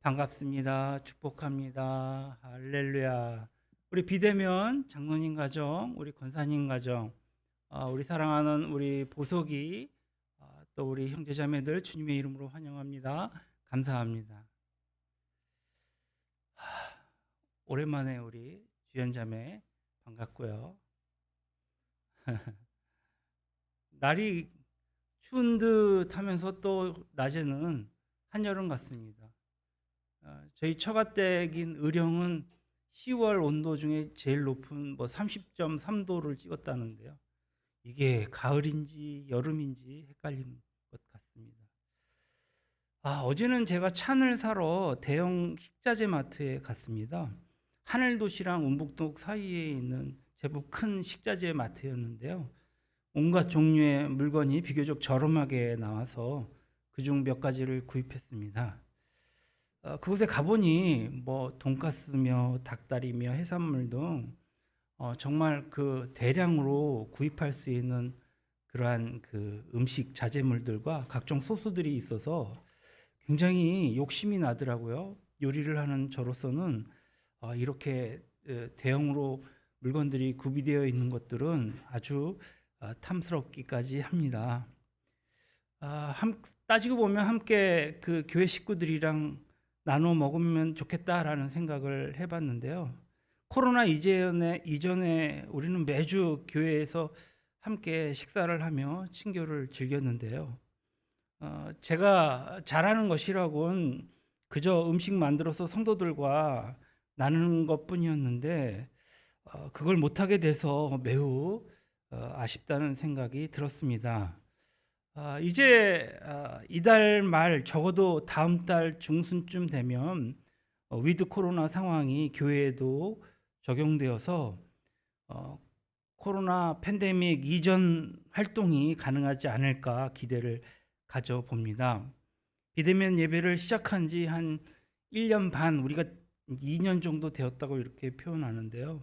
반갑습니다. 축복합니다. 할렐루야. 우리 비대면 장로님 가정, 우리 권사님 가정, 우리 사랑하는 우리 보석이, 또 우리 형제자매들 주님의 이름으로 환영합니다. 감사합니다. 오랜만에 우리 주연자매 반갑고요. 날이 추운 듯 하면서 또 낮에는 한여름 같습니다. 저희 처가댁인 의령은 10월 온도 중에 제일 높은 30.3도를 찍었다는데요. 이게 가을인지 여름인지 헷갈리는 것 같습니다. 어제는 제가 찬을 사러 대형 식자재 마트에 갔습니다. 하늘도시랑 운북동 사이에 있는 제법 큰 식자재 마트였는데요. 온갖 종류의 물건이 비교적 저렴하게 나와서 그중 몇 가지를 구입했습니다. 그곳에 가보니 돈가스며 닭다리며 해산물 등 정말 그 대량으로 구입할 수 있는 그러한 그 음식 자재물들과 각종 소스들이 있어서 굉장히 욕심이 나더라고요. 요리를 하는 저로서는 이렇게 대형으로 물건들이 구비되어 있는 것들은 아주 탐스럽기까지 합니다. 따지고 보면 함께 그 교회 식구들이랑 나눠 먹으면 좋겠다라는 생각을 해봤는데요. 코로나 이전에 우리는 매주 교회에서 함께 식사를 하며 친교를 즐겼는데요. 제가 잘하는 것이라곤 그저 음식 만들어서 성도들과 나누는 것뿐이었는데 그걸 못하게 돼서 매우 아쉽다는 생각이 들었습니다. 이제 이달 말 적어도 다음 달 중순쯤 되면 위드 코로나 상황이 교회에도 적용되어서 코로나 팬데믹 이전 활동이 가능하지 않을까 기대를 가져봅니다. 비대면 예배를 시작한 지 한 1년 반, 우리가 2년 정도 되었다고 이렇게 표현하는데요.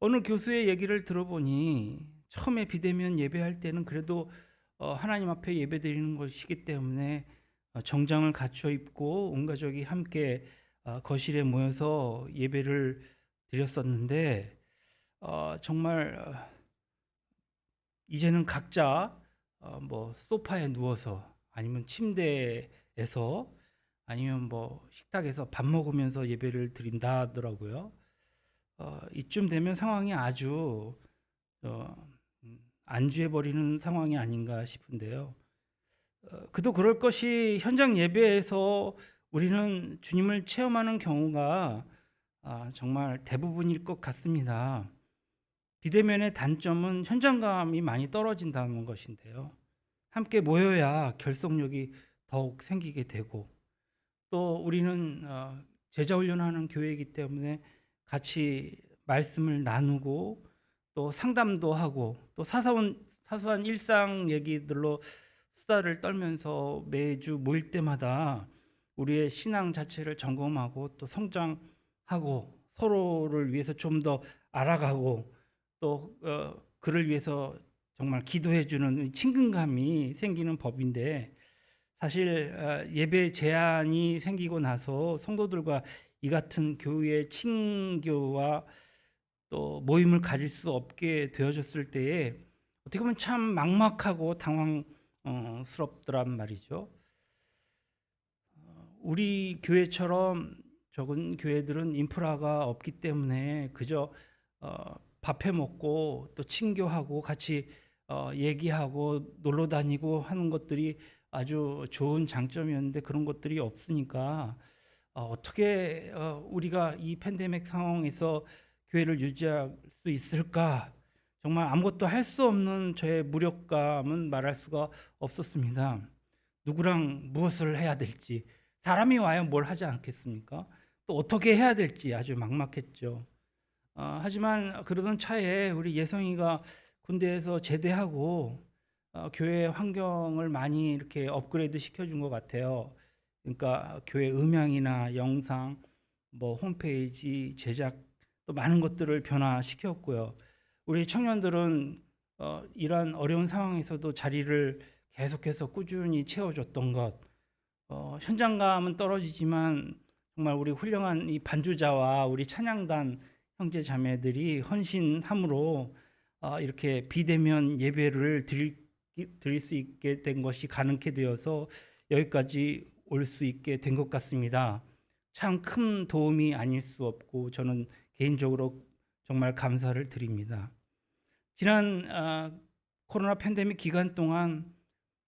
어느 교수의 얘기를 들어보니 처음에 비대면 예배할 때는 그래도 하나님 앞에 예배드리는 것이기 때문에 정장을 갖춰 입고 온 가족이 함께 거실에 모여서 예배를 드렸었는데 정말 이제는 각자 소파에 누워서 아니면 침대에서 아니면 식탁에서 밥 먹으면서 예배를 드린다 하더라고요. 이쯤 되면 상황이 아주 안주해버리는 상황이 아닌가 싶은데요. 그도 그럴 것이 현장 예배에서 우리는 주님을 체험하는 경우가 정말 대부분일 것 같습니다. 비대면의 단점은 현장감이 많이 떨어진다는 것인데요. 함께 모여야 결속력이 더욱 생기게 되고, 또 우리는 제자 훈련하는 교회이기 때문에 같이 말씀을 나누고 또 상담도 하고 또 사소한 일상 얘기들로 수다를 떨면서 매주 모일 때마다 우리의 신앙 자체를 점검하고 또 성장하고 서로를 위해서 좀 더 알아가고 또 그를 위해서 정말 기도해주는 친근감이 생기는 법인데, 사실 예배 제한이 생기고 나서 성도들과 이 같은 교회의 친교와 또 모임을 가질 수 없게 되어졌을 때에 어떻게 보면 참 막막하고 당황스럽더란 말이죠. 우리 교회처럼 적은 교회들은 인프라가 없기 때문에 그저 밥해 먹고 또 친교하고 같이 얘기하고 놀러 다니고 하는 것들이 아주 좋은 장점이었는데 그런 것들이 없으니까 어떻게 우리가 이 팬데믹 상황에서 교회를 유지할 수 있을까? 정말 아무것도 할 수 없는 저의 무력감은 말할 수가 없었습니다. 누구랑 무엇을 해야 될지, 사람이 와야 뭘 하지 않겠습니까? 또 어떻게 해야 될지 아주 막막했죠. 하지만 그러던 차에 우리 예성이가 군대에서 제대하고 교회 환경을 많이 이렇게 업그레이드 시켜준 것 같아요. 그러니까 교회 음향이나 영상, 홈페이지 제작 또 많은 것들을 변화시켰고요. 우리 청년들은 이러한 어려운 상황에서도 자리를 계속해서 꾸준히 채워줬던 것, 현장감은 떨어지지만 정말 우리 훌륭한 이 반주자와 우리 찬양단 형제 자매들이 헌신함으로 이렇게 비대면 예배를 드릴 수 있게 된 것이 가능케 되어서 여기까지 올 수 있게 된 것 같습니다. 참 큰 도움이 아닐 수 없고 저는 개인적으로 정말 감사를 드립니다. 지난 코로나 팬데믹 기간 동안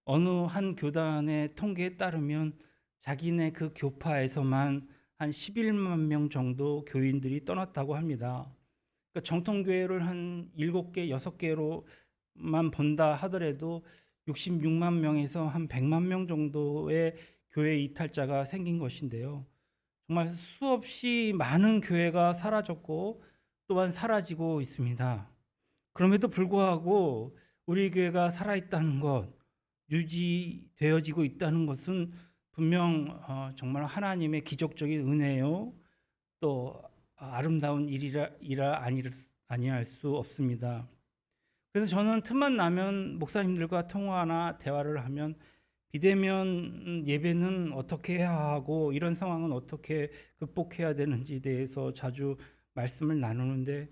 어느 한 교단의 통계에 따르면 자기네 그 교파에서만 한 11만 명 정도 교인들이 떠났다고 합니다. 그러니까 정통교회를 한 7개, 6개로만 본다 하더라도 66만 명에서 한 100만 명 정도의 교회 이탈자가 생긴 것인데요. 정말 수없이 많은 교회가 사라졌고 또한 사라지고 있습니다. 그럼에도 불구하고 우리 교회가 살아있다는 것, 유지되어지고 있다는 것은 분명 정말 하나님의 기적적인 은혜요, 또 아름다운 일이라 아니할 수 없습니다. 그래서 저는 틈만 나면 목사님들과 통화나 대화를 하면 비대면 예배는 어떻게 해야 하고 이런 상황은 어떻게 극복해야 되는지에 대해서 자주 말씀을 나누는데,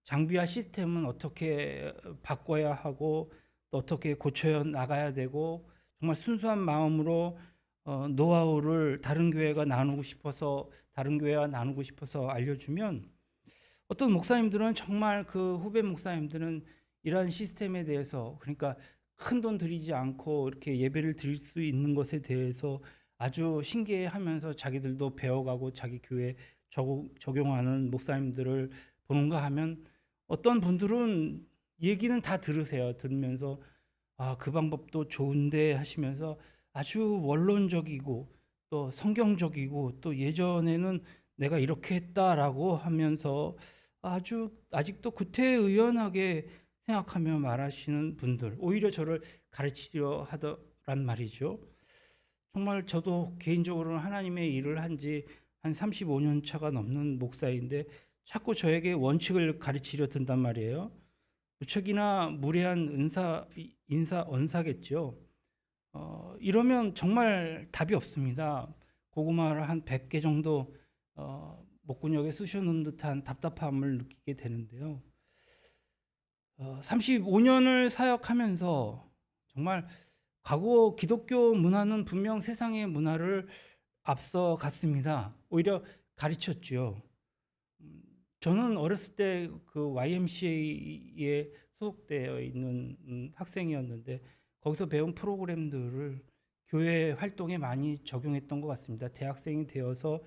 장비와 시스템은 어떻게 바꿔야 하고 또 어떻게 고쳐 나가야 되고, 정말 순수한 마음으로 노하우를 다른 교회와 나누고 싶어서 알려주면, 어떤 목사님들은 정말 그 후배 목사님들은 이러한 시스템에 대해서, 그러니까 큰 돈 들이지 않고 이렇게 예배를 드릴 수 있는 것에 대해서 아주 신기해하면서 자기들도 배워가고 자기 교회에 적용하는 목사님들을 보는가 하면, 어떤 분들은 얘기는 다 들으면서 그 방법도 좋은데 하시면서 아주 원론적이고 또 성경적이고 또 예전에는 내가 이렇게 했다라고 하면서 아직도 구태의연하게 생각하며 말하시는 분들, 오히려 저를 가르치려 하더란 말이죠. 정말 저도 개인적으로는 하나님의 일을 한 지 한 35년 차가 넘는 목사인데 자꾸 저에게 원칙을 가르치려 든단 말이에요. 무척이나 무례한 인사 언사겠죠. 이러면 정말 답이 없습니다. 고구마를 한 100개 정도 목구멍에 쑤셔놓은 듯한 답답함을 느끼게 되는데요. 35년을 사역하면서 정말 과거 기독교 문화는 분명 세상의 문화를 앞서갔습니다. 오히려 가르쳤죠. 저는 어렸을 때 그 YMCA에 소속되어 있는 학생이었는데 거기서 배운 프로그램들을 교회 활동에 많이 적용했던 것 같습니다. 대학생이 되어서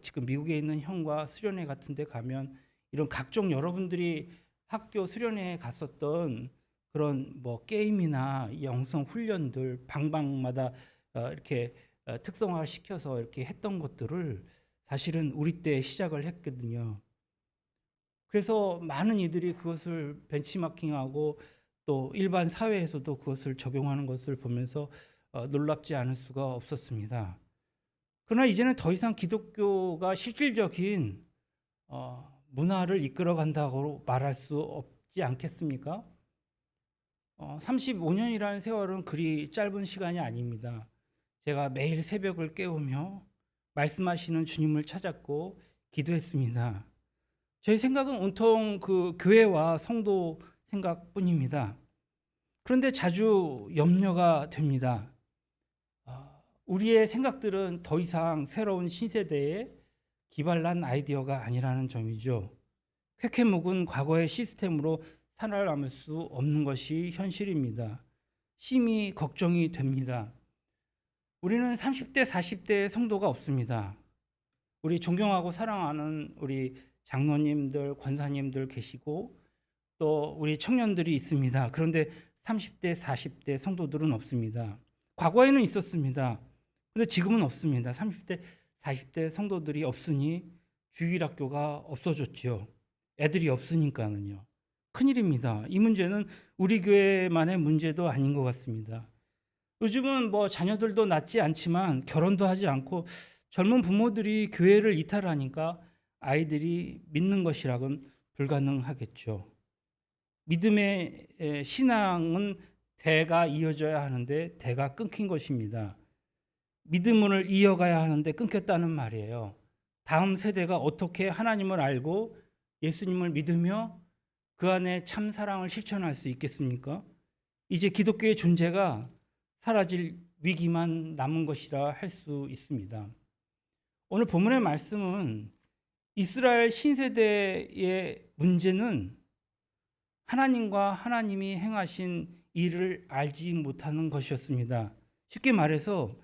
지금 미국에 있는 형과 수련회 같은 데 가면 이런 각종 여러분들이 학교 수련회에 갔었던 그런 뭐 게임이나 영성 훈련들 방방마다 이렇게 특성화 시켜서 이렇게 했던 것들을 사실은 우리 때 시작을 했거든요. 그래서 많은 이들이 그것을 벤치마킹하고 또 일반 사회에서도 그것을 적용하는 것을 보면서 놀랍지 않을 수가 없었습니다. 그러나 이제는 더 이상 기독교가 실질적인 문화를 이끌어간다고 말할 수 없지 않겠습니까? 35년이라는 세월은 그리 짧은 시간이 아닙니다. 제가 매일 새벽을 깨우며 말씀하시는 주님을 찾았고 기도했습니다. 제 생각은 온통 그 교회와 성도 생각뿐입니다. 그런데 자주 염려가 됩니다. 우리의 생각들은 더 이상 새로운 신세대에 기발난 아이디어가 아니라는 점이죠. 쾌쾌묵은 과거의 시스템으로 살아남을 수 없는 것이 현실입니다. 심히 걱정이 됩니다. 우리는 30대, 40대의 성도가 없습니다. 우리 존경하고 사랑하는 우리 장로님들, 권사님들 계시고 또 우리 청년들이 있습니다. 그런데 30대, 40대 성도들은 없습니다. 과거에는 있었습니다. 그런데 지금은 없습니다. 30대, 40대 성도들이 없으니 주일학교가 없어졌죠. 애들이 없으니까는요. 큰일입니다. 이 문제는 우리 교회만의 문제도 아닌 것 같습니다. 요즘은 뭐 자녀들도 낳지 않지만 결혼도 하지 않고 젊은 부모들이 교회를 이탈하니까 아이들이 믿는 것이라곤 불가능하겠죠. 믿음의 신앙은 대가 이어져야 하는데 대가 끊긴 것입니다. 믿음을 이어가야 하는데 끊겼다는 말이에요. 다음 세대가 어떻게 하나님을 알고 예수님을 믿으며 그 안에 참 사랑을 실천할 수 있겠습니까? 이제 기독교의 존재가 사라질 위기만 남은 것이라 할 수 있습니다. 오늘 본문의 말씀은 이스라엘 신세대의 문제는 하나님과 하나님이 행하신 일을 알지 못하는 것이었습니다. 쉽게 말해서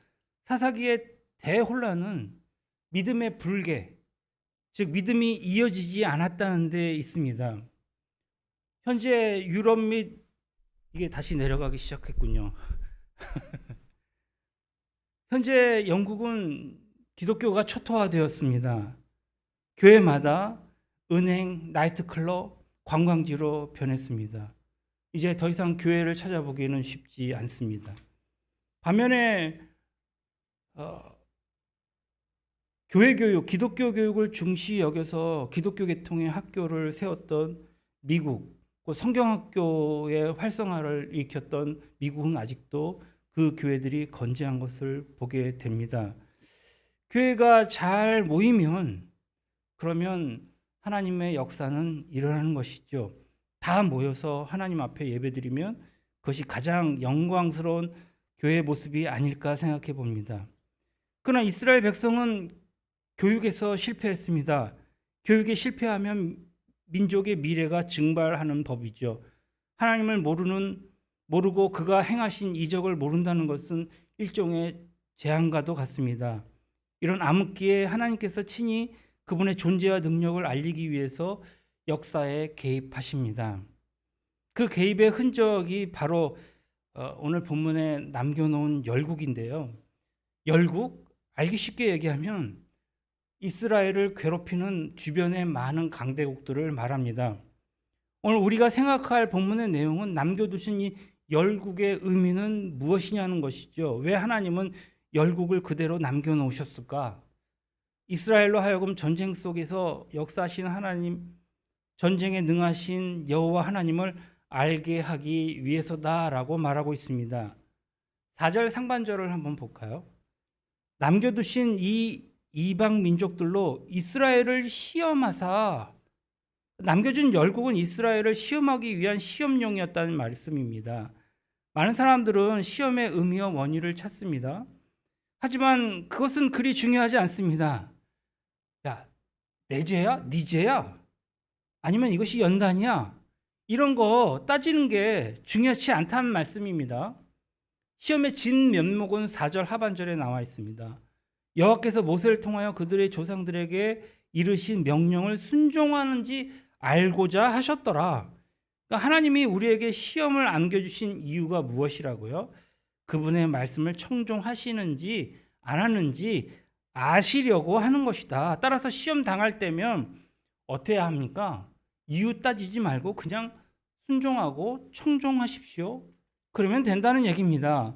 사사기의 대혼란은 믿음의 불계, 즉 믿음이 이어지지 않았다는 데 있습니다. 현재 유럽 및 이게 다시 내려가기 시작했군요. 현재 영국은 기독교가 초토화되었습니다. 교회마다 은행, 나이트클럽, 관광지로 변했습니다. 이제 더 이상 교회를 찾아보기는 쉽지 않습니다. 반면에 교회 교육, 기독교 교육을 중시 여겨서 기독교 계통의 학교를 세웠던 미국, 성경학교의 활성화를 일으켰던 미국은 아직도 그 교회들이 건재한 것을 보게 됩니다. 교회가 잘 모이면 그러면 하나님의 역사는 일어나는 것이죠. 다 모여서 하나님 앞에 예배드리면 그것이 가장 영광스러운 교회의 모습이 아닐까 생각해 봅니다. 그러나 이스라엘 백성은 교육에서 실패했습니다. 교육에 실패하면 민족의 미래가 증발하는 법이죠. 하나님을 모르고 그가 행하신 이적을 모른다는 것은 일종의 재앙과도 같습니다. 이런 암흑기에 하나님께서 친히 그분의 존재와 능력을 알리기 위해서 역사에 개입하십니다. 그 개입의 흔적이 바로 오늘 본문에 남겨놓은 열국인데요. 열국, 알기 쉽게 얘기하면 이스라엘을 괴롭히는 주변의 많은 강대국들을 말합니다. 오늘 우리가 생각할 본문의 내용은 남겨두신 이 열국의 의미는 무엇이냐는 것이죠. 왜 하나님은 열국을 그대로 남겨놓으셨을까? 이스라엘로 하여금 전쟁 속에서 역사하신 하나님, 전쟁에 능하신 여호와 하나님을 알게 하기 위해서다라고 말하고 있습니다. 4절 상반절을 한번 볼까요? 남겨두신 이 이방 민족들로 이스라엘을 시험하사, 남겨준 열국은 이스라엘을 시험하기 위한 시험용이었다는 말씀입니다. 많은 사람들은 시험의 의미와 원인을 찾습니다. 하지만 그것은 그리 중요하지 않습니다. 야, 내 죄야? 네 죄야? 아니면 이것이 연단이야? 이런 거 따지는 게 중요하지 않다는 말씀입니다. 시험의 진 면목은 4절 하반절에 나와 있습니다. 여호와께서 모세를 통하여 그들의 조상들에게 이르신 명령을 순종하는지 알고자 하셨더라. 그러니까 하나님이 우리에게 시험을 안겨주신 이유가 무엇이라고요? 그분의 말씀을 청종하시는지 안 하는지 아시려고 하는 것이다. 따라서 시험 당할 때면 어떻게 합니까? 이유 따지지 말고 그냥 순종하고 청종하십시오. 그러면 된다는 얘기입니다.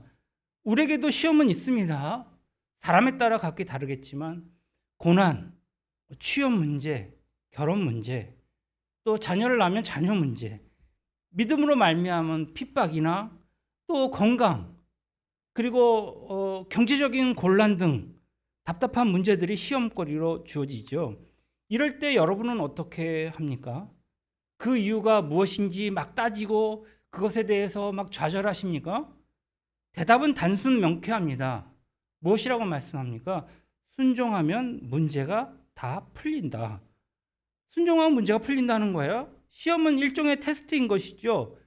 우리에게도 시험은 있습니다. 사람에 따라 각기 다르겠지만 고난, 취업 문제, 결혼 문제, 또 자녀를 낳으면 자녀 문제, 믿음으로 말미암은 핍박이나 또 건강, 그리고 경제적인 곤란 등 답답한 문제들이 시험거리로 주어지죠. 이럴 때 여러분은 어떻게 합니까? 그 이유가 무엇인지 막 따지고 그것에 대해서 막 좌절하십니까? 대답은 단순 명쾌합니다. 무엇이라고 말씀합니까? 순종하면 문제가 다 풀린다. 순종하면 문제가 풀린다는 거예요. 시험은 일종의 테스트인 것이죠.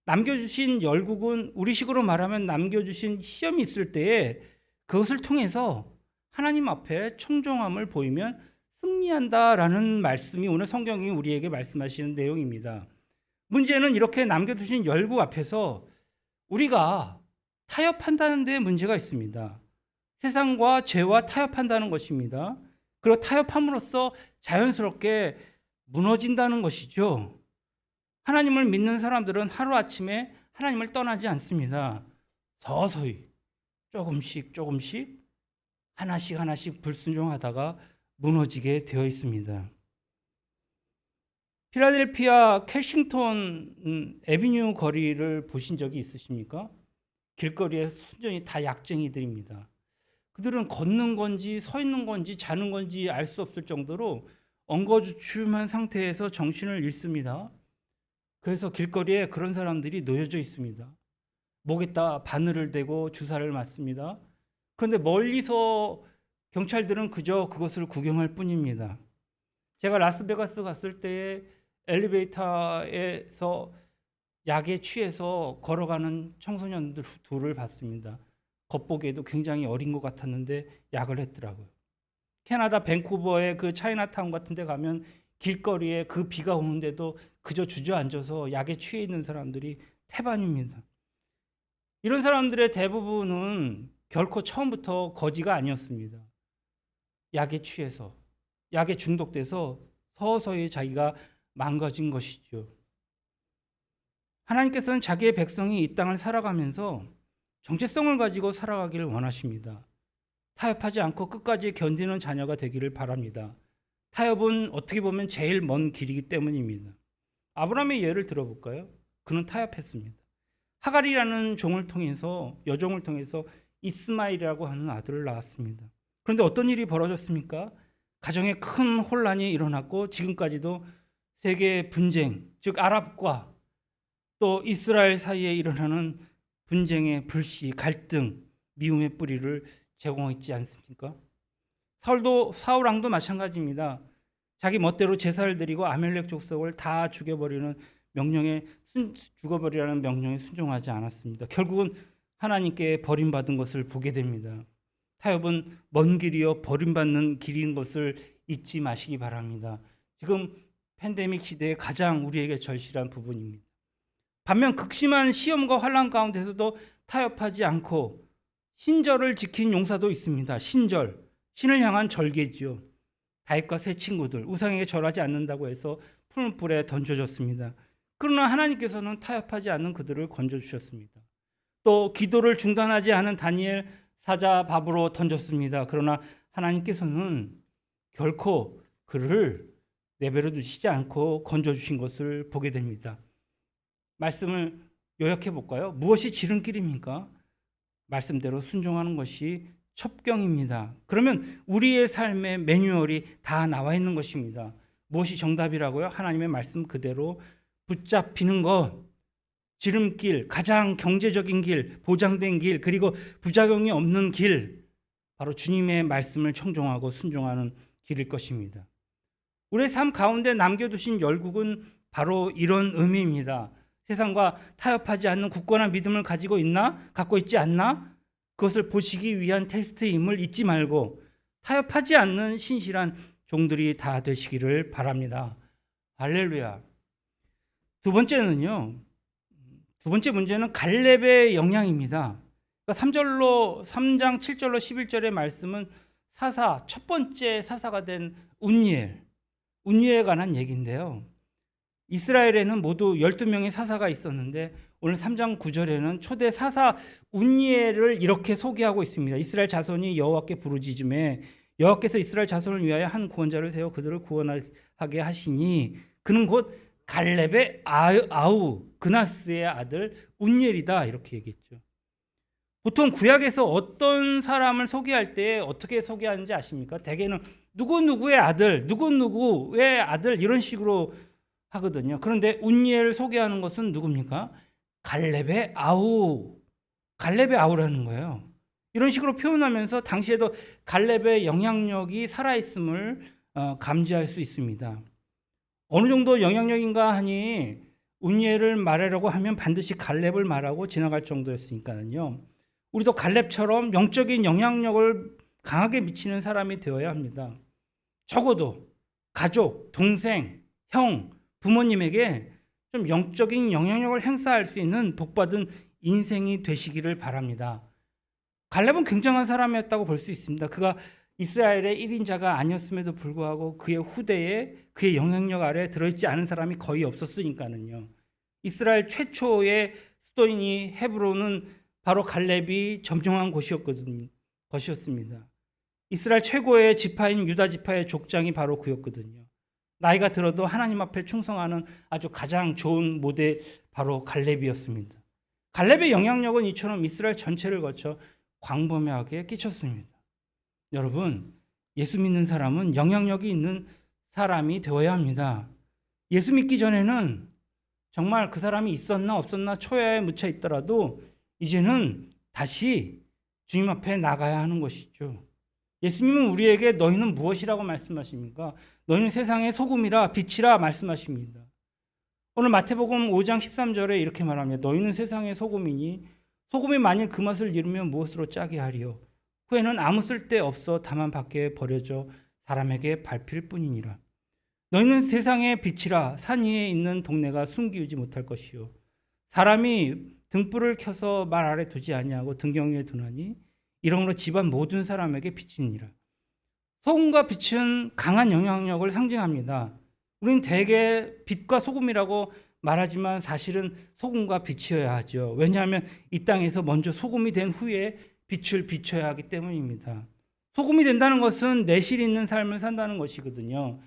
남겨주신 열국은 우리식으로 말하면 남겨주신 시험이 있을 때에 그것을 통해서 하나님 앞에 청종함을 보이면 승리한다라는 말씀이 오늘 성경이 우리에게 말씀하시는 내용입니다. 문제는 이렇게 남겨두신 열국 앞에서 우리가 타협한다는 데 문제가 있습니다. 세상과 죄와 타협한다는 것입니다. 그리고 타협함으로써 자연스럽게 무너진다는 것이죠. 하나님을 믿는 사람들은 하루아침에 하나님을 떠나지 않습니다. 서서히 조금씩 하나씩 불순종하다가 무너지게 되어 있습니다. 필라델피아 캐싱턴 애비뉴 거리를 보신 적이 있으십니까? 길거리에 순전히 다 약쟁이들입니다. 그들은 걷는 건지 서 있는 건지 자는 건지 알 수 없을 정도로 엉거주춤한 상태에서 정신을 잃습니다. 그래서 길거리에 그런 사람들이 놓여져 있습니다. 목에다 바늘을 대고 주사를 맞습니다. 그런데 멀리서 경찰들은 그저 그것을 구경할 뿐입니다. 제가 라스베가스 갔을 때 엘리베이터에서 약에 취해서 걸어가는 청소년들 둘을 봤습니다. 겉보기에도 굉장히 어린 것 같았는데 약을 했더라고요. 캐나다 밴쿠버의 그 차이나타운 같은 데 가면 길거리에 그 비가 오는데도 그저 주저앉아서 약에 취해 있는 사람들이 태반입니다. 이런 사람들의 대부분은 결코 처음부터 거지가 아니었습니다. 약에 취해서, 약에 중독돼서 서서히 자기가 망가진 것이죠. 하나님께서는 자기의 백성이 이 땅을 살아가면서 정체성을 가지고 살아가기를 원하십니다. 타협하지 않고 끝까지 견디는 자녀가 되기를 바랍니다. 타협은 어떻게 보면 제일 먼 길이기 때문입니다. 아브라함의 예를 들어볼까요? 그는 타협했습니다. 하갈이라는 여종을 통해서 이스마엘이라고 하는 아들을 낳았습니다. 그런데 어떤 일이 벌어졌습니까? 가정에 큰 혼란이 일어났고 지금까지도 세계 분쟁, 즉 아랍과 또 이스라엘 사이에 일어나는 분쟁의 불씨, 갈등, 미움의 뿌리를 제공했지 않습니까? 사울 왕도 마찬가지입니다. 자기 멋대로 제사를 드리고 아멜렉 족속을 다 죽여버리라는 명령에 순종하지 않았습니다. 결국은 하나님께 버림받은 것을 보게 됩니다. 타협은 먼 길이요 버림받는 길인 것을 잊지 마시기 바랍니다. 지금 팬데믹 시대에 가장 우리에게 절실한 부분입니다. 반면 극심한 시험과 환난 가운데서도 타협하지 않고 신절을 지킨 용사도 있습니다. 신을 향한 절개지요. 다윗과 세 친구들 우상에게 절하지 않는다고 해서 푸른 불에 던져졌습니다. 그러나 하나님께서는 타협하지 않는 그들을 건져주셨습니다. 또 기도를 중단하지 않은 다니엘 사자 밥으로 던졌습니다. 그러나 하나님께서는 결코 그를 내버려 두시지 않고 건져주신 것을 보게 됩니다. 말씀을 요약해 볼까요? 무엇이 지름길입니까? 말씀대로 순종하는 것이 첩경입니다. 그러면 우리의 삶의 매뉴얼이 다 나와 있는 것입니다. 무엇이 정답이라고요? 하나님의 말씀 그대로 붙잡히는 것, 지름길, 가장 경제적인 길, 보장된 길, 그리고 부작용이 없는 길, 바로 주님의 말씀을 청종하고 순종하는 길일 것입니다. 우리의 삶 가운데 남겨두신 열국은 바로 이런 의미입니다. 세상과 타협하지 않는 굳건한 믿음을 갖고 있지 않나? 그것을 보시기 위한 테스트임을 잊지 말고 타협하지 않는 신실한 종들이 다 되시기를 바랍니다. 할렐루야. 두 번째 문제는 갈렙의 영향입니다. 그러니까 3장 7절로 11절의 말씀은 첫 번째 사사가 된 운니엘에 관한 얘기인데요. 이스라엘에는 모두 12명의 사사가 있었는데 오늘 3장 9절에는 초대 사사 운니엘을 이렇게 소개하고 있습니다. 이스라엘 자손이 여호와께 부르짖음에 여호와께서 이스라엘 자손을 위하여 한 구원자를 세워 그들을 구원하게 하시니 그는 곧 갈렙의 아우 그나스의 아들 운니엘이다 이렇게 얘기했죠. 보통 구약에서 어떤 사람을 소개할 때 어떻게 소개하는지 아십니까? 대개는 누구누구의 아들, 누구누구의 아들 이런 식으로 하거든요. 그런데 운니엘을 소개하는 것은 누굽니까? 갈렙의 아우라는 거예요. 이런 식으로 표현하면서 당시에도 갈렙의 영향력이 살아있음을 감지할 수 있습니다. 어느 정도 영향력인가 하니 운니엘을 말하려고 하면 반드시 갈렙을 말하고 지나갈 정도였으니까요. 우리도 갈렙처럼 영적인 영향력을 강하게 미치는 사람이 되어야 합니다. 적어도 가족, 동생, 형, 부모님에게 좀 영적인 영향력을 행사할 수 있는 복받은 인생이 되시기를 바랍니다. 갈렙은 굉장한 사람이었다고 볼 수 있습니다. 그가 이스라엘의 1인자가 아니었음에도 불구하고 그의 후대에 그의 영향력 아래 들어있지 않은 사람이 거의 없었으니까는요. 이스라엘 최초의 수도인이 헤브론은 바로 갈렙이 점령한 것이었습니다. 이스라엘 최고의 지파인 유다 지파의 족장이 바로 그였거든요. 나이가 들어도 하나님 앞에 충성하는 아주 가장 좋은 모델 바로 갈렙이었습니다. 갈렙의 영향력은 이처럼 이스라엘 전체를 거쳐 광범위하게 끼쳤습니다. 여러분, 예수 믿는 사람은 영향력이 있는 사람이 되어야 합니다. 예수 믿기 전에는 정말 그 사람이 있었나 없었나 초야에 묻혀 있더라도 이제는 다시 주님 앞에 나가야 하는 것이죠. 예수님은 우리에게 너희는 무엇이라고 말씀하십니까? 너희는 세상의 소금이라 빛이라 말씀하십니다. 오늘 마태복음 5장 13절에 이렇게 말합니다. 너희는 세상의 소금이니 소금이 만일 그 맛을 잃으면 무엇으로 짜게 하리요? 후에는 아무 쓸데 없어 다만 밖에 버려져 사람에게 밟힐 뿐이니라. 너희는 세상의 빛이라 산 위에 있는 동네가 숨기우지 못할 것이요. 사람이 등불을 켜서 말 아래 두지 아니하고 등경 위에 두나니 이러므로 집안 모든 사람에게 비치니라. 소금과 빛은 강한 영향력을 상징합니다. 우리는 대개 빛과 소금이라고 말하지만 사실은 소금과 빛이어야 하죠. 왜냐하면 이 땅에서 먼저 소금이 된 후에 빛을 비춰야 하기 때문입니다. 소금이 된다는 것은 내실 있는 삶을 산다는 것이거든요.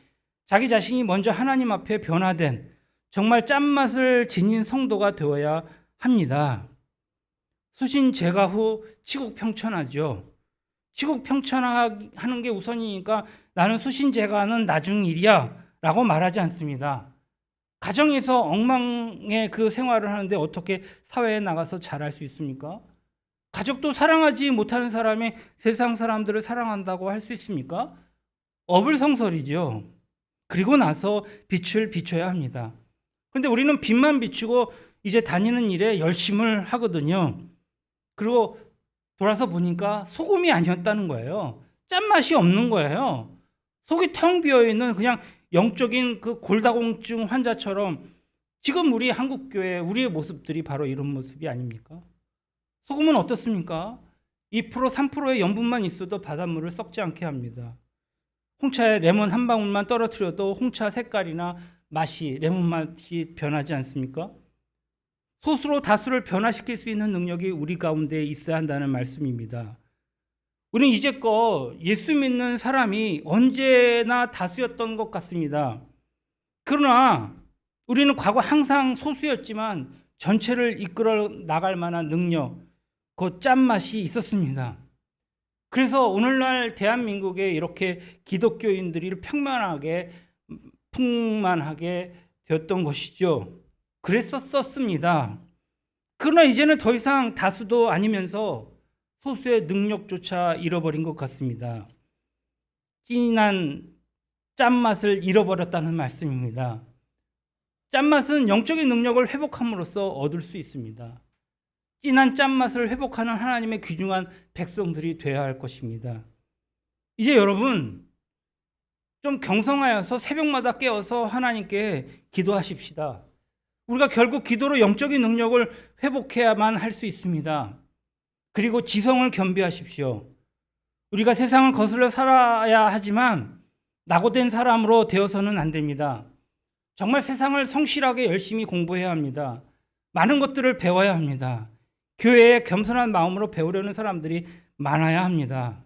자기 자신이 먼저 하나님 앞에 변화된 정말 짠맛을 지닌 성도가 되어야 합니다. 수신 제가 후 치국 평천하죠. 치국 평천하는 게 우선이니까 나는 수신 제가는 나중 일이야 라고 말하지 않습니다. 가정에서 엉망의 그 생활을 하는데 어떻게 사회에 나가서 잘할 수 있습니까? 가족도 사랑하지 못하는 사람이 세상 사람들을 사랑한다고 할 수 있습니까? 어불성설이죠. 그리고 나서 빛을 비춰야 합니다. 그런데 우리는 빛만 비추고 이제 다니는 일에 열심을 하거든요. 그리고 돌아서 보니까 소금이 아니었다는 거예요. 짠맛이 없는 거예요. 속이 텅 비어있는 그냥 영적인 그 골다공증 환자처럼 지금 우리 한국교회 우리의 모습들이 바로 이런 모습이 아닙니까? 소금은 어떻습니까? 2% 3%의 염분만 있어도 바닷물을 썩지 않게 합니다. 홍차에 레몬 한 방울만 떨어뜨려도 홍차 색깔이나 맛이 레몬 맛이 변하지 않습니까? 소수로 다수를 변화시킬 수 있는 능력이 우리 가운데 있어야 한다는 말씀입니다. 우리는 이제껏 예수 믿는 사람이 언제나 다수였던 것 같습니다. 그러나 우리는 과거 항상 소수였지만 전체를 이끌어 나갈 만한 능력, 그 짠맛이 있었습니다. 그래서 오늘날 대한민국에 이렇게 기독교인들이 평만하게 풍만하게 되었던 것이죠. 그랬었습니다. 그러나 이제는 더 이상 다수도 아니면서 소수의 능력조차 잃어버린 것 같습니다. 진한 짠맛을 잃어버렸다는 말씀입니다. 짠맛은 영적인 능력을 회복함으로써 얻을 수 있습니다. 진한 짠맛을 회복하는 하나님의 귀중한 백성들이 되어야 할 것입니다. 이제 여러분 좀 경성하여서 새벽마다 깨어서 하나님께 기도하십시다. 우리가 결국 기도로 영적인 능력을 회복해야만 할 수 있습니다. 그리고 지성을 겸비하십시오. 우리가 세상을 거슬러 살아야 하지만 낙오된 사람으로 되어서는 안 됩니다. 정말 세상을 성실하게 열심히 공부해야 합니다. 많은 것들을 배워야 합니다. 교회에 겸손한 마음으로 배우려는 사람들이 많아야 합니다.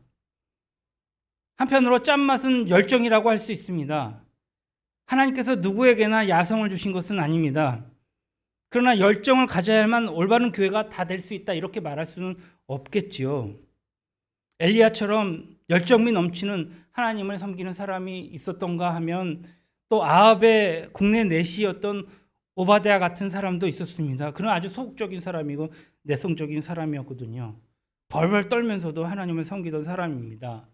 한편으로 짠맛은 열정이라고 할 수 있습니다. 하나님께서 누구에게나 야성을 주신 것은 아닙니다. 그러나 열정을 가져야만 올바른 교회가 다 될 수 있다 이렇게 말할 수는 없겠지요. 엘리야처럼 열정이 넘치는 하나님을 섬기는 사람이 있었던가 하면 또 아합의 국내 내시였던 오바댜 같은 사람도 있었습니다. 그는 아주 소극적인 사람이고 내성적인 사람이었거든요. 벌벌 떨면서도 하나님을 섬기던 사람입니다.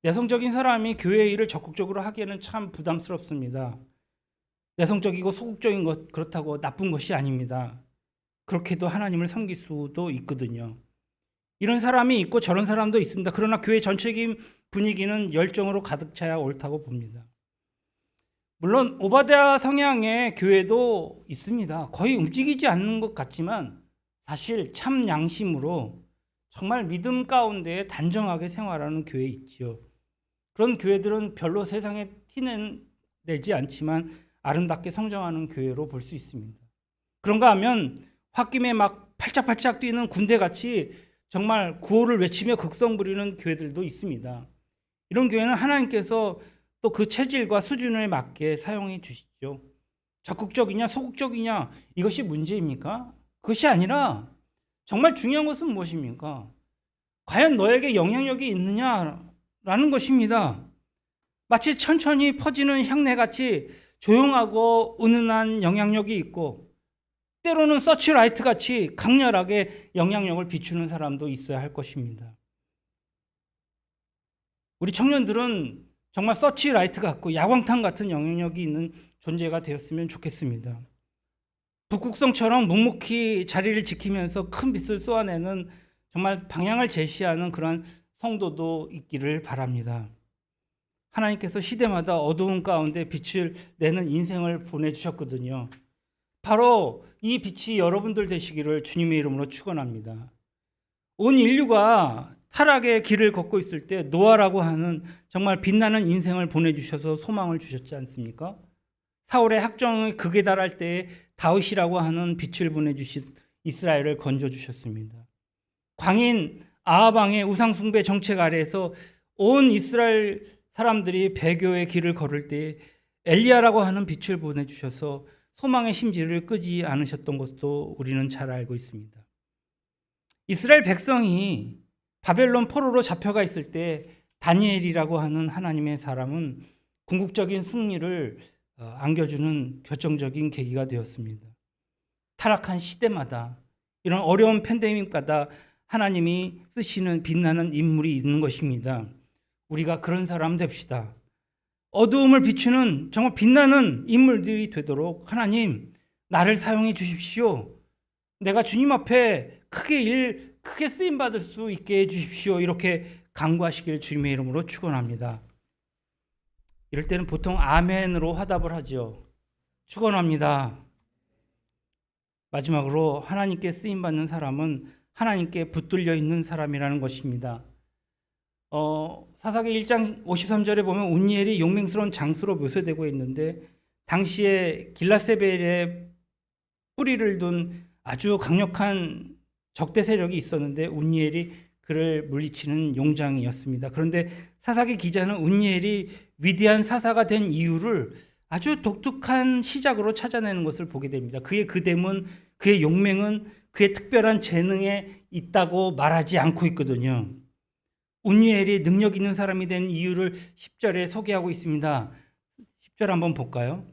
내성적인 사람이 교회 일을 적극적으로 하기에는 참 부담스럽습니다. 내성적이고 소극적인 것 그렇다고 나쁜 것이 아닙니다. 그렇게도 하나님을 섬길 수도 있거든요. 이런 사람이 있고 저런 사람도 있습니다. 그러나 교회 전체적인 분위기는 열정으로 가득 차야 옳다고 봅니다. 물론 오바댜 성향의 교회도 있습니다. 거의 움직이지 않는 것 같지만 사실 참 양심으로 정말 믿음 가운데 단정하게 생활하는 교회 있죠. 그런 교회들은 별로 세상에 티는 내지 않지만 아름답게 성장하는 교회로 볼 수 있습니다. 그런가 하면 홧김에 막 팔짝팔짝 뛰는 군대같이 정말 구호를 외치며 극성 부리는 교회들도 있습니다. 이런 교회는 하나님께서 또 그 체질과 수준에 맞게 사용해 주시죠. 적극적이냐 소극적이냐 이것이 문제입니까? 그것이 아니라 정말 중요한 것은 무엇입니까? 과연 너에게 영향력이 있느냐 라는 것입니다. 마치 천천히 퍼지는 향내같이 조용하고 은은한 영향력이 있고, 때로는 서치라이트 같이 강렬하게 영향력을 비추는 사람도 있어야 할 것입니다. 우리 청년들은 정말 서치라이트 같고 야광탄 같은 영향력이 있는 존재가 되었으면 좋겠습니다. 북극성처럼 묵묵히 자리를 지키면서 큰 빛을 쏘아내는, 정말 방향을 제시하는 그런 성도도 있기를 바랍니다. 하나님께서 시대마다 어두운 가운데 빛을 내는 인생을 보내주셨거든요. 바로 이 빛이 여러분들 되시기를 주님의 이름으로 축원합니다. 온 인류가 타락의 길을 걷고 있을 때 노아라고 하는 정말 빛나는 인생을 보내주셔서 소망을 주셨지 않습니까? 사울의 학정의 극에 달할 때에 다윗이라고 하는 빛을 보내주신 이스라엘을 건져주셨습니다. 광인 아합 왕의 우상숭배 정책 아래에서 온 이스라엘 사람들이 배교의 길을 걸을 때 엘리야라고 하는 빛을 보내주셔서 소망의 심지를 끄지 않으셨던 것도 우리는 잘 알고 있습니다. 이스라엘 백성이 바벨론 포로로 잡혀가 있을 때 다니엘이라고 하는 하나님의 사람은 궁극적인 승리를 안겨주는 결정적인 계기가 되었습니다. 타락한 시대마다 이런 어려운 팬데믹마다 하나님이 쓰시는 빛나는 인물이 있는 것입니다. 우리가 그런 사람 됩시다. 어두움을 비추는 정말 빛나는 인물들이 되도록 하나님 나를 사용해 주십시오. 내가 주님 앞에 크게 쓰임 받을 수 있게 해 주십시오. 이렇게 간구하시길 주님의 이름으로 축원합니다. 이럴 때는 보통 아멘으로 화답을 하죠. 축원합니다. 마지막으로 하나님께 쓰임 받는 사람은 하나님께 붙들려 있는 사람이라는 것입니다. 사사기 1장 53절에 보면 운니엘이 용맹스러운 장수로 묘사되고 있는데, 당시에 길라세벨에 뿌리를 둔 아주 강력한 적대 세력이 있었는데 운니엘이 그를 물리치는 용장이었습니다. 그런데 사사기 기자는 운니엘이 위대한 사사가 된 이유를 아주 독특한 시작으로 찾아내는 것을 보게 됩니다. 그의 그됨은, 그의 용맹은 그의 특별한 재능에 있다고 말하지 않고 있거든요. 운니엘이 능력 있는 사람이 된 이유를 10절에 소개하고 있습니다. 10절 한번 볼까요?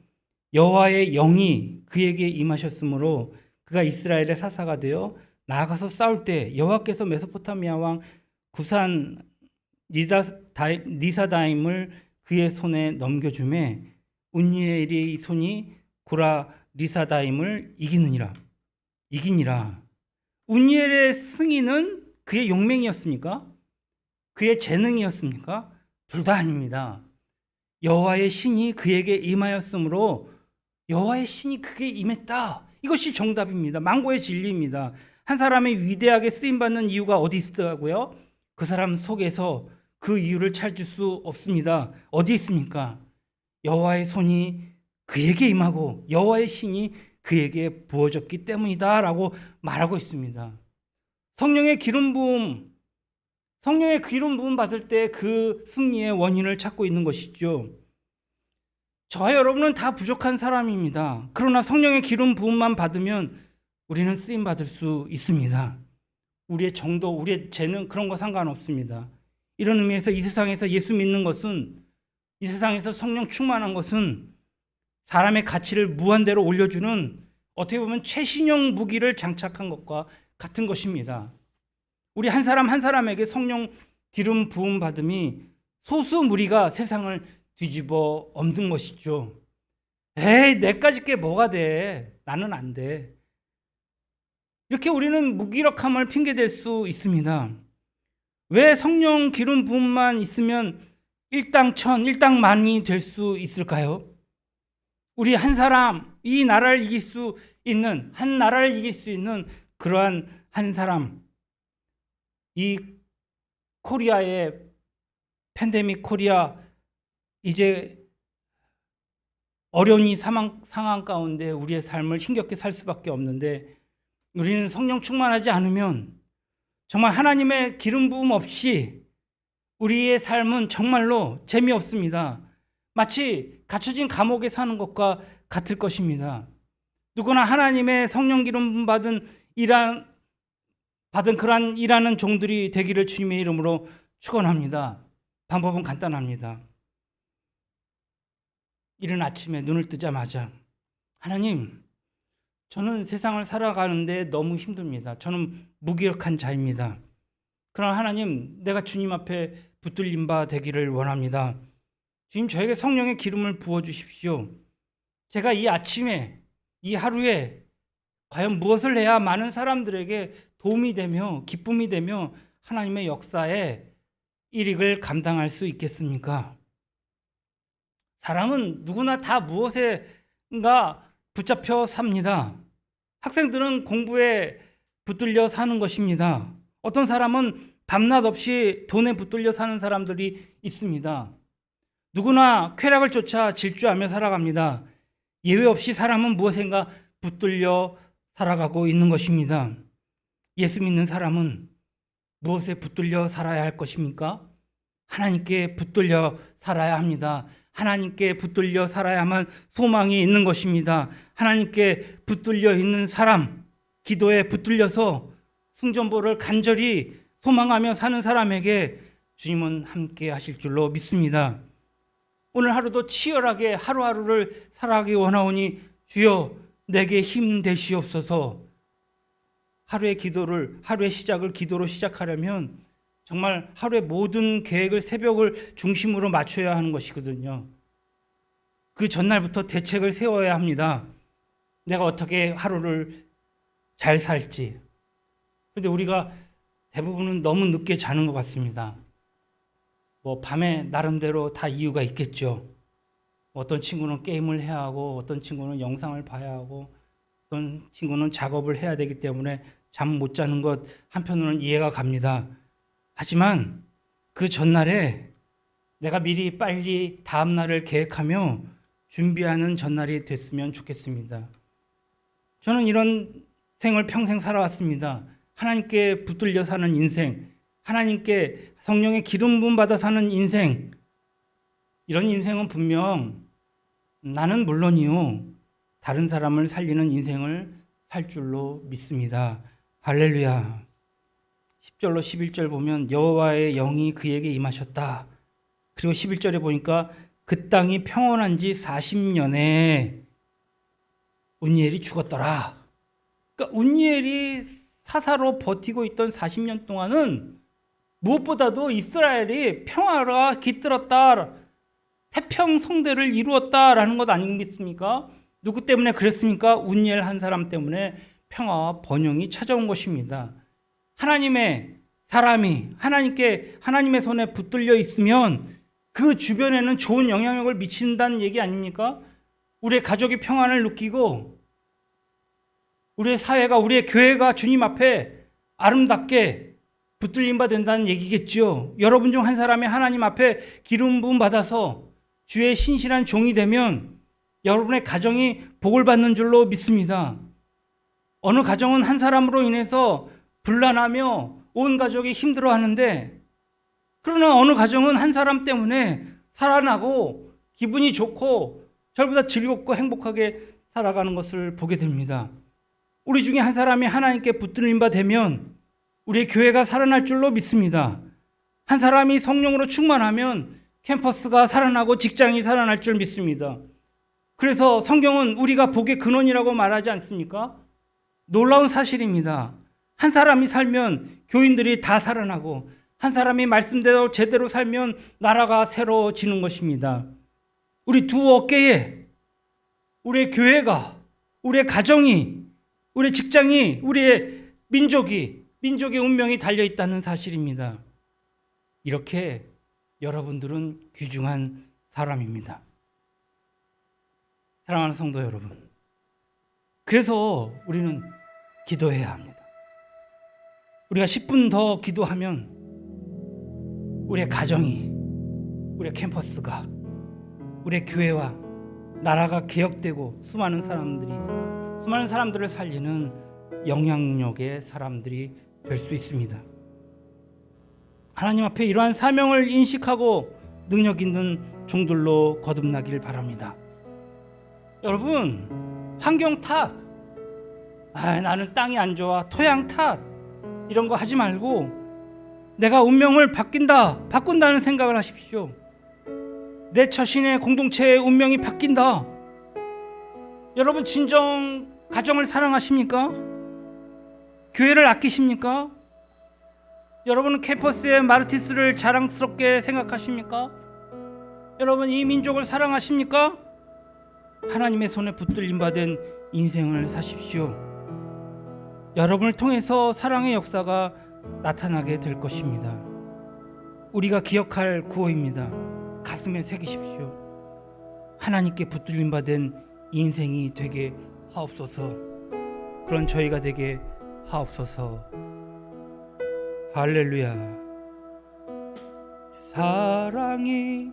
여호와의 영이 그에게 임하셨으므로 그가 이스라엘의 사사가 되어 나아가서 싸울 때 여호와께서 메소포타미아 왕 구산 리사다임을 그의 손에 넘겨주매 운니엘의 손이 구라 리사다임을 이기니라. 운니엘의 승리는 그의 용맹이었습니까? 그의 재능이었습니까? 둘 다 아닙니다. 여호와의 신이 그에게 임하였으므로 여호와의 신이 그에게 임했다. 이것이 정답입니다. 만고의 진리입니다. 한 사람이 위대하게 쓰임받는 이유가 어디 있더라고요? 그 사람 속에서 그 이유를 찾을 수 없습니다. 어디 있습니까? 여호와의 손이 그에게 임하고 여호와의 신이 그에게 부어졌기 때문이다 라고 말하고 있습니다. 성령의 기름 부음 받을 때 그 승리의 원인을 찾고 있는 것이죠. 저와 여러분은 다 부족한 사람입니다. 그러나 성령의 기름 부음만 받으면 우리는 쓰임 받을 수 있습니다. 우리의 정도, 우리의 재능, 그런 거 상관없습니다. 이런 의미에서 이 세상에서 예수 믿는 것은, 이 세상에서 성령 충만한 것은 사람의 가치를 무한대로 올려주는, 어떻게 보면 최신형 무기를 장착한 것과 같은 것입니다. 우리 한 사람 한 사람에게 성령 기름 부음 받음이 소수 무리가 세상을 뒤집어 엎는 것이죠. 에이, 내까지 게 뭐가 돼? 나는 안 돼. 이렇게 우리는 무기력함을 핑계댈 수 있습니다. 왜 성령 기름 부음만 있으면 일당천, 일당만이 될 수 있을까요? 우리 한 사람, 이 나라를 이길 수 있는, 한 나라를 이길 수 있는 그러한 한 사람, 이 코리아의 팬데믹 코리아, 이제 어려운 이 상황 가운데 우리의 삶을 힘겹게 살 수밖에 없는데, 우리는 성령 충만하지 않으면 정말 하나님의 기름 부음 없이 우리의 삶은 정말로 재미없습니다. 마치 갇혀진 감옥에 사는 것과 같을 것입니다. 누구나 하나님의 성령 기름 받은 그러한 일하는 종들이 되기를 주님의 이름으로 축원합니다. 방법은 간단합니다. 이른 아침에 눈을 뜨자마자 하나님, 저는 세상을 살아가는데 너무 힘듭니다. 저는 무기력한 자입니다. 그러나 하나님, 내가 주님 앞에 붙들린 바 되기를 원합니다. 주님, 저에게 성령의 기름을 부어주십시오. 제가 이 아침에, 이 하루에 과연 무엇을 해야 많은 사람들에게 도움이 되며 기쁨이 되며 하나님의 역사에 일익을 감당할 수 있겠습니까? 사람은 누구나 다 무엇에인가 붙잡혀 삽니다. 학생들은 공부에 붙들려 사는 것입니다. 어떤 사람은 밤낮 없이 돈에 붙들려 사는 사람들이 있습니다. 누구나 쾌락을 쫓아 질주하며 살아갑니다. 예외 없이 사람은 무엇인가 붙들려 살아가고 있는 것입니다. 예수 믿는 사람은 무엇에 붙들려 살아야 할 것입니까? 하나님께 붙들려 살아야 합니다. 하나님께 붙들려 살아야만 소망이 있는 것입니다. 하나님께 붙들려 있는 사람, 기도에 붙들려서 승전보를 간절히 소망하며 사는 사람에게 주님은 함께 하실 줄로 믿습니다. 오늘 하루도 치열하게 하루하루를 살아가기 원하오니 주여 내게 힘 되시옵소서. 하루의 시작을 기도로 시작하려면 정말 하루의 모든 계획을 새벽을 중심으로 맞춰야 하는 것이거든요. 그 전날부터 대책을 세워야 합니다. 내가 어떻게 하루를 잘 살지. 그런데 우리가 대부분은 너무 늦게 자는 것 같습니다. 밤에 나름대로 다 이유가 있겠죠. 어떤 친구는 게임을 해야 하고, 어떤 친구는 영상을 봐야 하고, 어떤 친구는 작업을 해야 되기 때문에 잠 못 자는 것 한편으로는 이해가 갑니다. 하지만 그 전날에 내가 미리 빨리 다음 날을 계획하며 준비하는 전날이 됐으면 좋겠습니다. 저는 이런 생을 평생 살아왔습니다. 하나님께 붙들려 사는 인생, 하나님께 성령의 기름 부음 받아 사는 인생, 이런 인생은 분명 나는 물론이요 다른 사람을 살리는 인생을 살 줄로 믿습니다. 할렐루야. 10절로 11절 보면 여호와의 영이 그에게 임하셨다. 그리고 11절에 보니까 그 땅이 평온한 지 40년에 운니엘이 죽었더라. 그러니까 운니엘이 사사로 버티고 있던 40년 동안은 무엇보다도 이스라엘이 평화가 깃들었다, 태평성대를 이루었다라는 것 아니겠습니까? 누구 때문에 그랬습니까? 운니엘 한 사람 때문에 평화와 번영이 찾아온 것입니다. 하나님의 사람이 하나님의 손에 붙들려 있으면 그 주변에는 좋은 영향력을 미친다는 얘기 아닙니까? 우리의 가족이 평안을 느끼고 우리의 사회가, 우리의 교회가 주님 앞에 아름답게 붙들림 바 된다는 얘기겠죠. 여러분 중 한 사람이 하나님 앞에 기름 부음 받아서 주의 신실한 종이 되면 여러분의 가정이 복을 받는 줄로 믿습니다. 어느 가정은 한 사람으로 인해서 분란하며 온 가족이 힘들어하는데, 그러나 어느 가정은 한 사람 때문에 살아나고 기분이 좋고 저보다 즐겁고 행복하게 살아가는 것을 보게 됩니다. 우리 중에 한 사람이 하나님께 붙들림 바 되면 우리의 교회가 살아날 줄로 믿습니다. 한 사람이 성령으로 충만하면 캠퍼스가 살아나고 직장이 살아날 줄 믿습니다. 그래서 성경은 우리가 복의 근원이라고 말하지 않습니까? 놀라운 사실입니다. 한 사람이 살면 교인들이 다 살아나고, 한 사람이 말씀대로 제대로 살면 나라가 새로워지는 것입니다. 우리 두 어깨에 우리의 교회가, 우리의 가정이, 우리의 직장이, 우리의 민족의 운명이 달려있다는 사실입니다. 이렇게 여러분들은 귀중한 사람입니다. 사랑하는 성도 여러분, 그래서 우리는 기도해야 합니다. 우리가 10분 더 기도하면 우리의 가정이, 우리의 캠퍼스가, 우리의 교회와 나라가 개혁되고 수많은 사람들을 살리는 영향력의 사람들이 될 수 있습니다. 하나님 앞에 이러한 사명을 인식하고 능력 있는 종들로 거듭나길 바랍니다. 여러분, 환경 탓, 나는 땅이 안 좋아, 토양 탓, 이런 거 하지 말고 내가 운명을 바꾼다는 생각을 하십시오. 내 자신의 공동체의 운명이 바뀐다. 여러분 진정 가정을 사랑하십니까? 교회를 아끼십니까? 여러분은 캠퍼스의 마르티스를 자랑스럽게 생각하십니까? 여러분 이 민족을 사랑하십니까? 하나님의 손에 붙들림 받은 인생을 사십시오. 여러분을 통해서 사랑의 역사가 나타나게 될 것입니다. 우리가 기억할 구호입니다. 가슴에 새기십시오. 하나님께 붙들림 받은 인생이 되게 하옵소서. 그런 저희가 되게 하옵소서. 할렐루야. 사랑이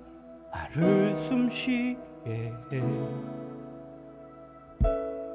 나를 숨쉬게 해